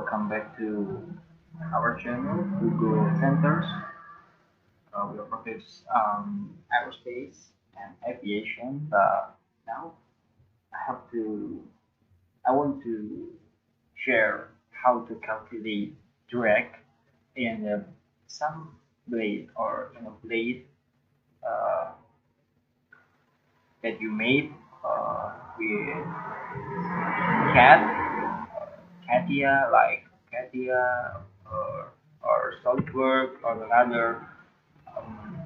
welcome back to our channel, Google Centers. We are focused on aerospace and aviation, but now I want to share how to calculate drag in some blade or in a blade uh, that you made with CAD, CATIA, like CATIA or SolidWorks or another um,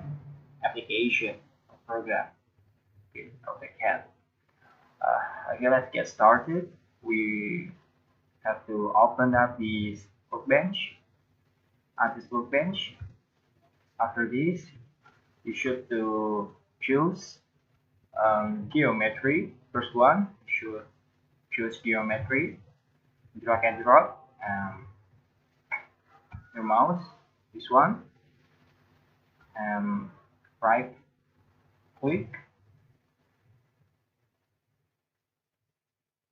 application or program with AutoCAD. Okay, let's get started. We have to open up this workbench, ANSYS workbench. After this, you should to choose geometry. First one, you should choose geometry, drag and drop your mouse, this one, and right click.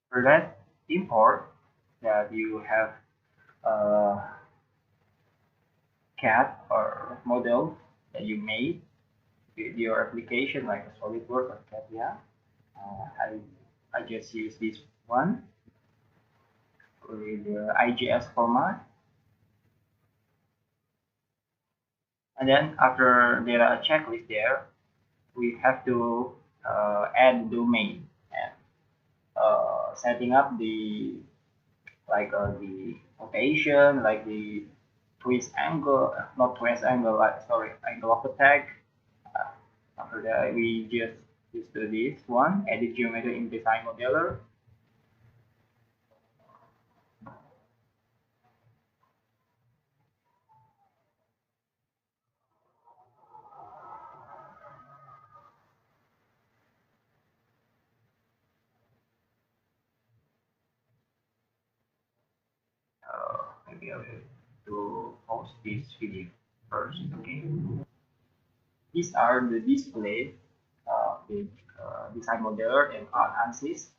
For that, import that you have CAD or model that you made with your application like a SolidWorks or CATIA. I just use this one with the IGS format. And then after there are a checklist there, we have to add domain and setting up the the rotation, like the twist angle, not twist angle, like sorry, angle of attack. After that, we just use this one, edit geometry in DesignModeler. Maybe I will to post this video first. Okay, these are the display with DesignModeler and ANSYS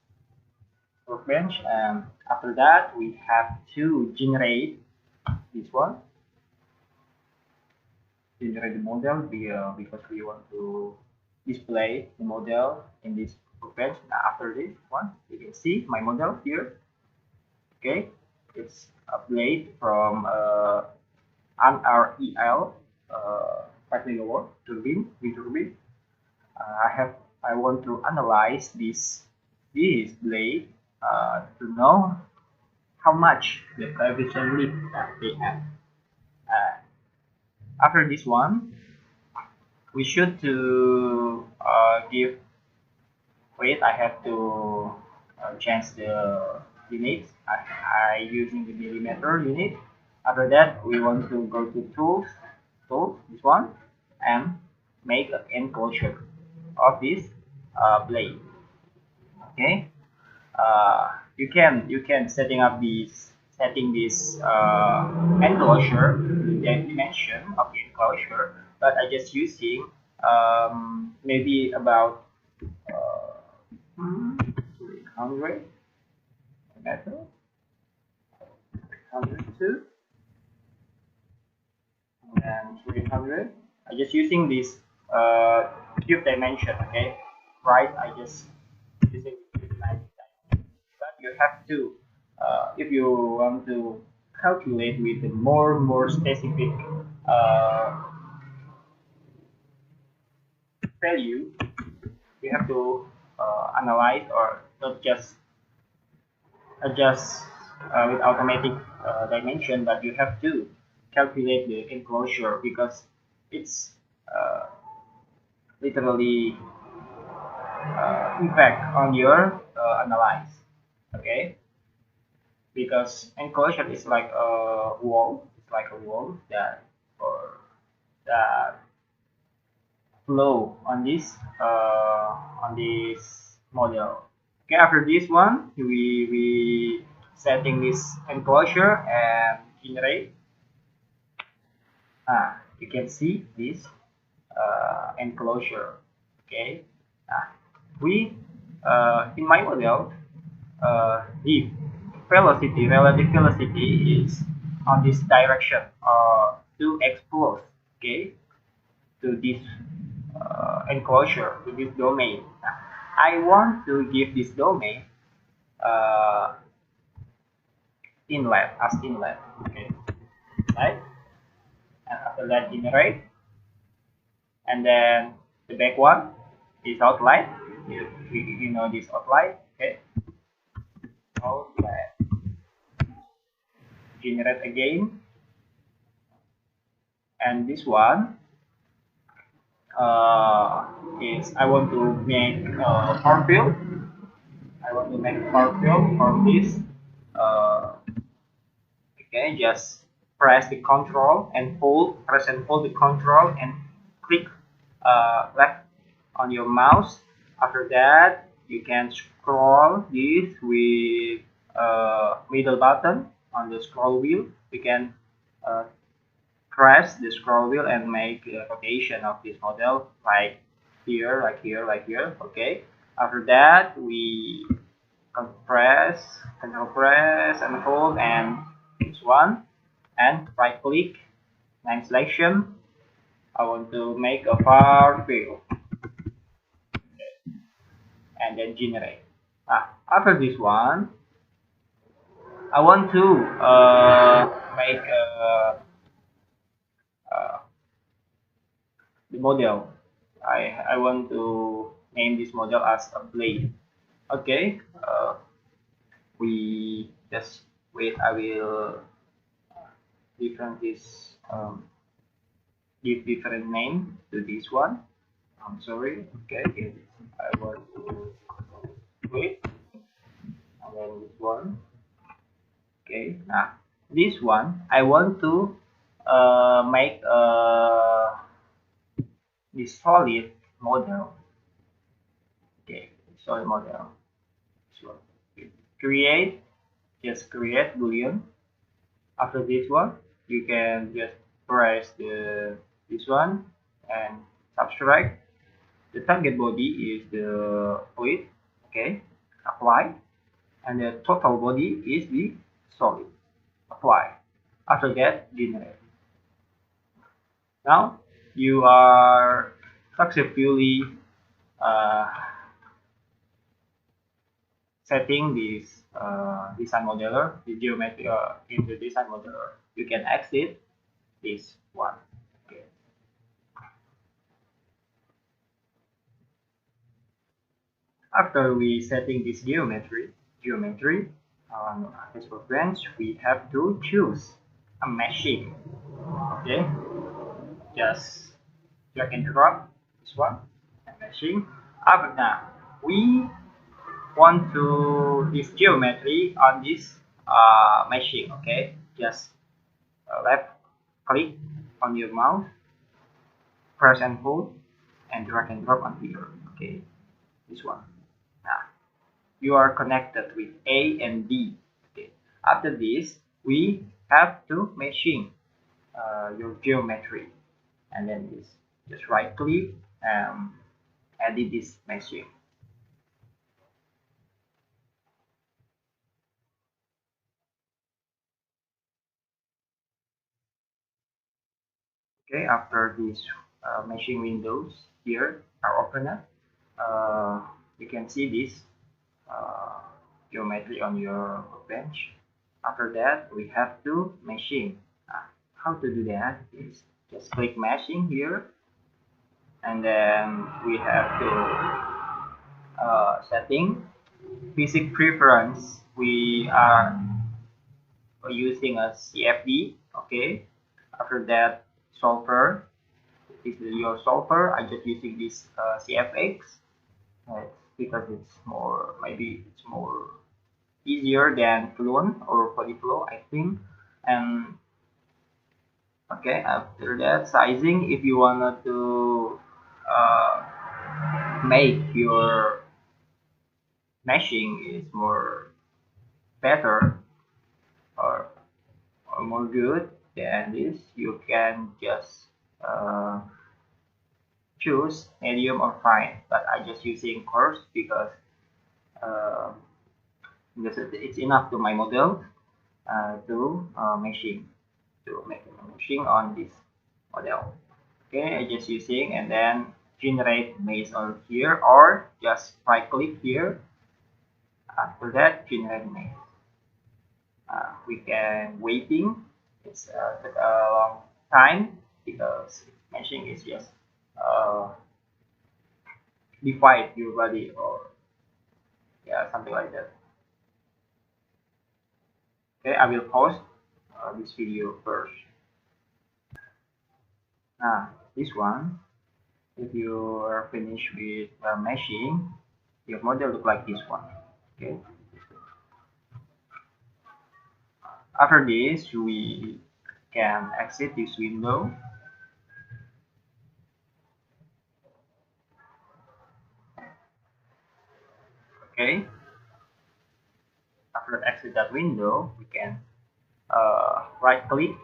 workbench. And after that, we have to generate this one, generate the model because we want to display the model in this workbench. Now, after this one, you can see my model here. Okay, it's a blade from NREL 5 megawatt turbine, wind turbine. I want to analyze this blade to know how much the coefficient lift that they have. After this one, we should to give. Wait, I have to change the units. I using the millimeter unit. After that, we want to go to tools, this one, and make an enclosure of this blade. Okay, you can setting this enclosure, the dimension of the enclosure, but I just using maybe about 300 meter, 102 and 300. I just using this cube dimension. Okay, right? I just using but you have to if you want to calculate with the more specific value, you have to analyze or not just adjust with automatic dimension, but you have to calculate the enclosure because it's literally impact on your analyze. Okay, because enclosure is like a wall, that or that flow on this model. Okay, after this one, we setting this enclosure and generate. You can see this enclosure. Okay, we in my model if velocity, relative velocity is on this direction to expose, okay, to this enclosure, to this domain. I want to give this domain uh, inlet as inlet, okay, right? And after that generate, and then the back one is outline. You know this outline, okay? Outline, generate again, and this one is I want to make form field. I want to make form field from this. Uh, okay, just press the control and hold, press and hold the control and click left on your mouse. After that, you can scroll this with middle button on the scroll wheel. You can uh, press the scroll wheel and make a rotation of this model like here, like here, like here. Okay. After that, we compress, control press and hold, and this one, and right click, name selection. I want to make a far field and then generate. After this one, I want to make uh, the model. I want to name this model as a blade. Okay, we just wait. I will different this give different name to this one. I'm sorry. Okay, I want to wait, and then this one. Okay, this one I want to make this solid model. Okay, solid model. This one. Create, just create boolean. After this one, you can just press the this one and subtract. The target body is the fluid. Okay, apply, and the total body is the solid. Apply. After that, generate. Now you are successfully uh, setting this design modeler, the geometry in the design modeler. You can exit this one. Okay. After we setting this geometry on this workbench, we have to choose a meshing. Okay, just drag and drop this one and meshing. After that, we want to this geometry on this meshing. Okay, just left click on your mouse, press and hold, and drag and drop on here. Okay, this one. Now you are connected with A and B. Okay. After this, we have to meshing your geometry, and then this just right click and edit this meshing. Okay, after these meshing windows here are open up, you can see this uh, geometry on your bench. After that, we have to meshing. How to do that is just click meshing here, and then we have to setting basic preference. We are using a CFD. Okay. After that, solver. This is your solver. I just using this CFX because it's more, maybe it's more easier than Fluent or Polyflow, I think. And okay, after that, sizing. If you wanted to make your meshing is more better or, or more good than this, you can just uh, choose medium or fine. But I just using coarse because uh, because it's enough to my model to machine to make a machine on this model. Okay, I just using and then generate maze on here or just right click here. After that, generate maze. We can waiting. It's took a long time because machine is just uh, divide your body or yeah something like that. Okay, I will pause this video first. This one, if you are finished with meshing, your model look like this one. Okay. After this, we can exit this window. Okay. After exit that window, we can right click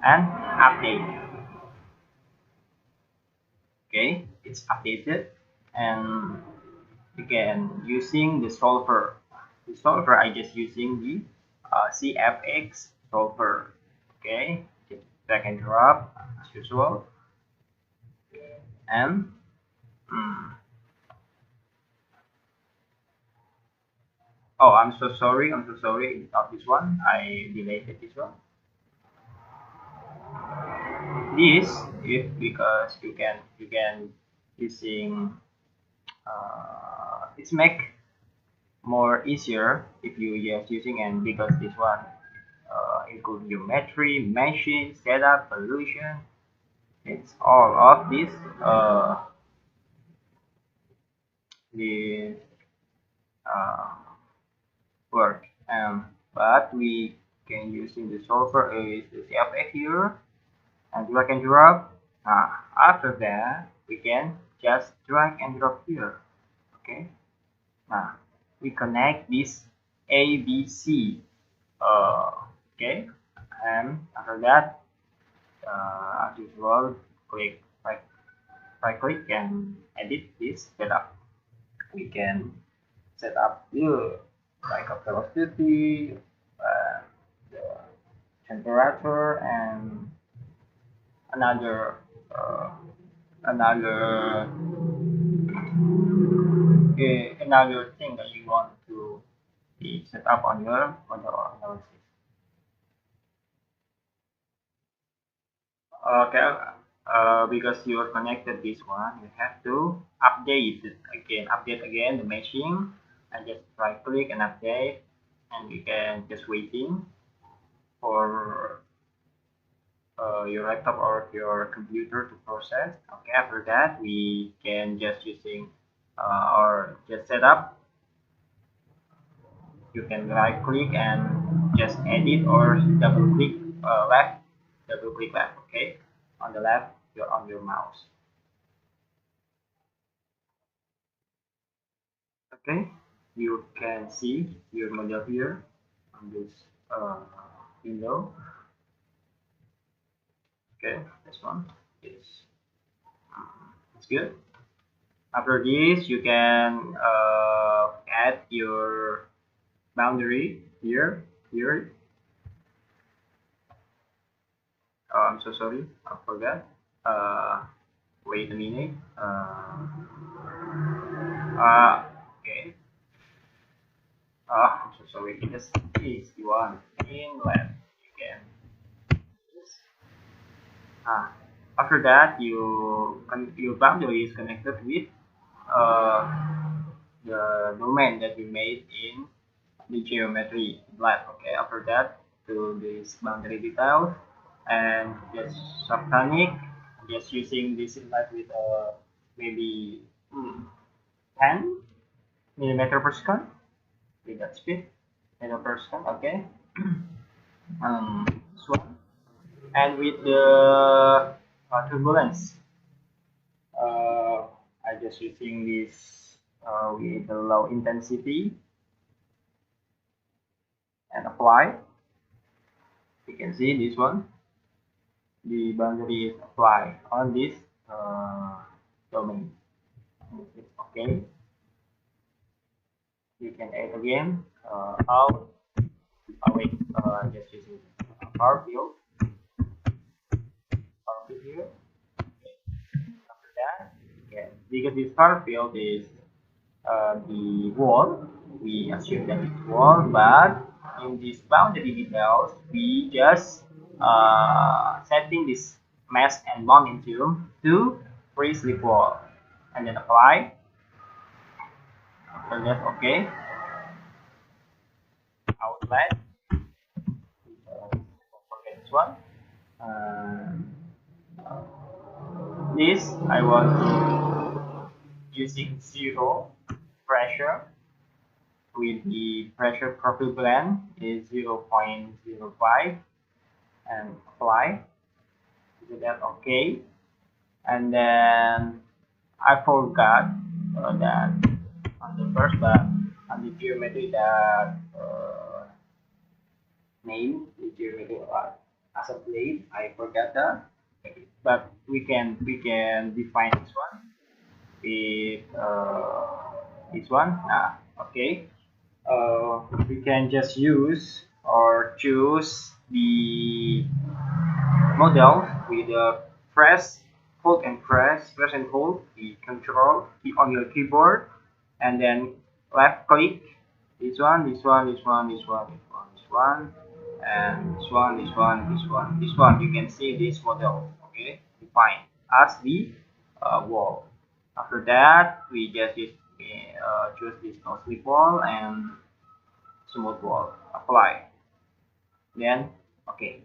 and update. Okay, it's updated, and again using the solver. The solver I just using the CFX solver. Okay, just drag and drop as usual, and mm, oh, I'm so sorry. I'm so sorry. Not this one. I deleted this one. This if because you can using it's make more easier if you just using and because this one include geometry, machine, setup, solution. It's all of this the uh, work. But we can using the solver is the CFX here and drag and drop. After that, we can just drag and drop here. Okay. Now we connect this ABC. Okay, and after that, as usual, click right click and edit this setup. We can set up here like a velocity, the temperature, and another uh, another another thing that you want to be set up on your analysis. Okay, because you're connected this one, you have to update it again. Update again the machine, and just right click and update, and you can just waiting for your laptop or your computer to process. Okay, after that we can just using or just set up. You can right click and just edit or double click left, double click left. Okay, on the left, you're on your mouse. Okay, you can see your model here on this window. Okay, this one is it's good. After this, you can add your boundary here. Here, I'm so sorry, I forgot. Uh, Wait a minute. Okay. I'm so sorry. Just is you want in left. You can Ah, after that, your boundary is connected with uh, the domain that you made in the geometry lab. Okay, after that, to this boundary details and just subtonic, just using this inlet with maybe 10 millimeter per second with that speed, millimeter per second. Okay, this one and with the turbulence. I just using this with the low intensity and apply. You can see this one. The boundary is applied on this domain. Okay. You can add again out. Wait, just using power field here. After that, yeah, because this power field is the wall, we assume that it's wall, but in these boundary details, we just setting this mass and momentum to free slip wall, and then apply. After that, okay, outlet. Don't forget this one. This I want to using zero pressure with the pressure profile blend is 0.05 and apply. Is that okay? And then I forgot that on the first but on the geometry that name the geometry as a plate. I forgot that, but we can define this one with this one. Okay. We can just use or choose the model with a press, hold and press and hold the control key on your keyboard, and then left click this one, this one, this one, this one, this one, this one, and this one, this one, this one, this one. You can see this model, okay, define as the wall. After that, we just choose this no slip wall and smooth wall. Apply. Then, okay.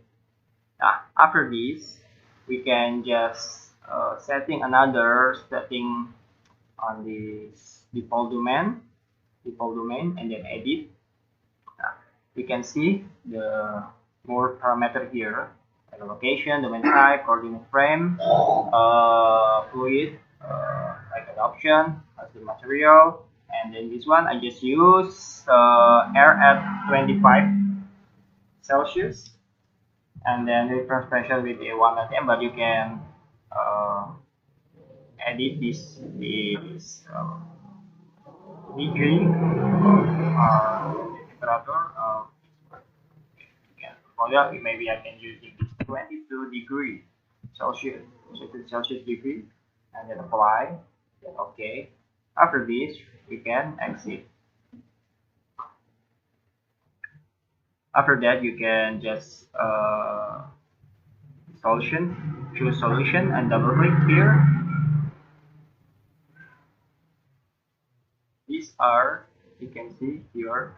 After this, we can just setting another setting on this default domain, and then edit. We can see the more parameter here, like location, domain type, coordinate frame, fluid, like adoption, as the material, and then this one I just use air at 25 Celsius, and then reference pressure with a 1 atm, but you can edit this degree temperature. For that, maybe I can use this 22 degree Celsius, 22 Celsius degree, and then apply. Then okay. After this, we can exit. After that, you can just choose solution and double click here. These are, you can see here,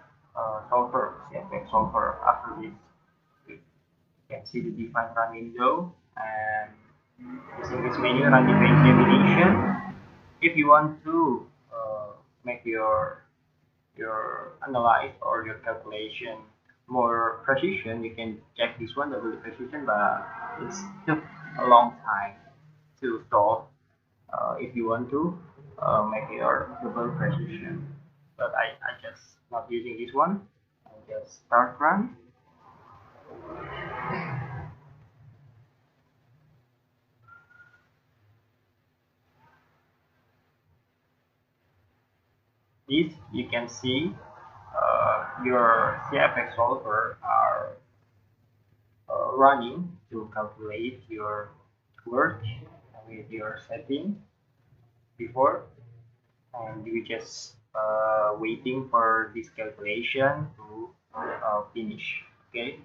solver, CFX solver. After this, you can see the define run window, and using this menu, run define combination. If you want to make your analyze or your calculation more precision, you can check this one, double precision, but it's took a long time to solve if you want to make your double precision. But I just not using this one. I just start run. This you can see your CFX solver are running to calculate your work with your setting before, and you just waiting for this calculation to finish. Okay,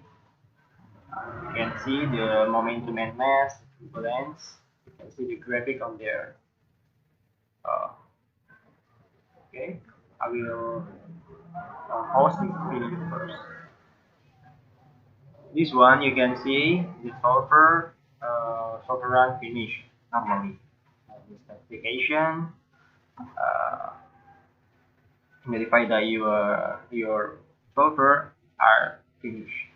you can see the momentum and mass equivalence. You can see the graphic on there. Okay, I will pause this video first. This one you can see the solver run finish normally. The specification verify that your solver are finished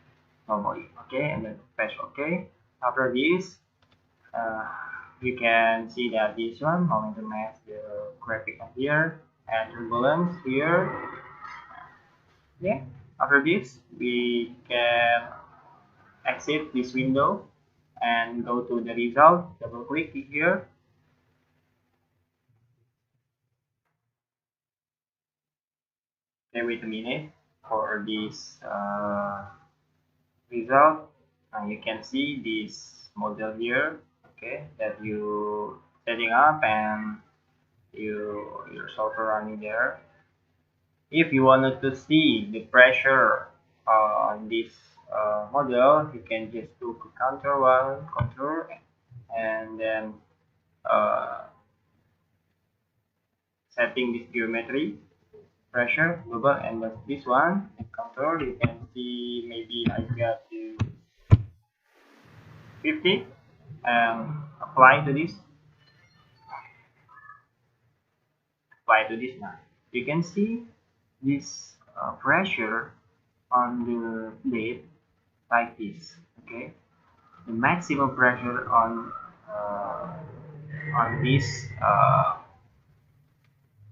normally. Okay, and then press OK. After this, you can see that this one momentum has the graphic here and turbulence here. Yeah. After this, we can exit this window and go to the result. Double click here. Okay, wait a minute for this result. You can see this model here. Okay, that you setting up and your software running there. If you wanted to see the pressure on this model, you can just do Ctrl 1, Ctrl, and then uh, setting this geometry pressure global, and this one and Ctrl. You can see maybe I got to 50 and apply to this now. You can see this pressure on the blade like this. Okay, the maximum pressure on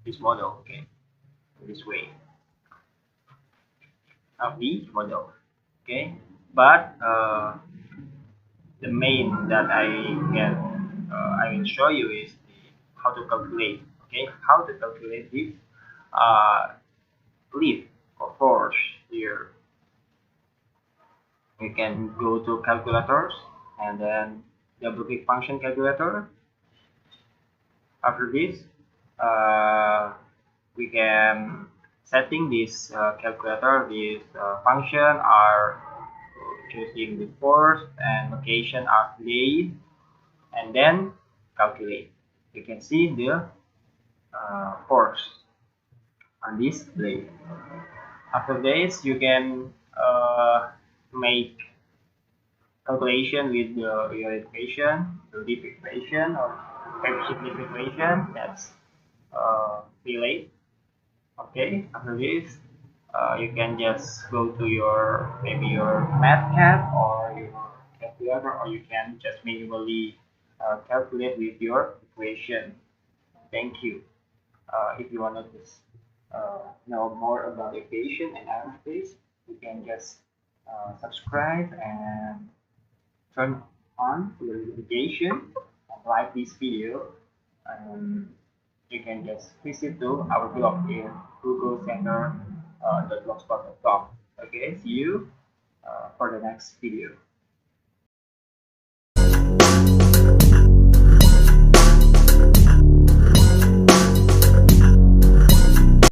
this model. Okay, this way of the model. Okay, but the main that I will show you is how to calculate. Okay, how to calculate this uh, lift or force here. We can go to calculators and then double click function calculator. After this, uh, we can setting this calculator. This function are choosing the force and location are laid, and then calculate. You can see the force on this blade. After this, you can make calculation with your equation, the leaf equation or coefficient leaf equation. That's relate. Okay. After this, you can just go to your maybe your math tab or your calculator, or you can just manually calculate with your equation. Thank you. If you want to know more about aviation and aerospace, you can just subscribe and turn on the notification and like this video. Um, you can just visit to our blog in googlecenter.blogspot.com. Okay, see you for the next video.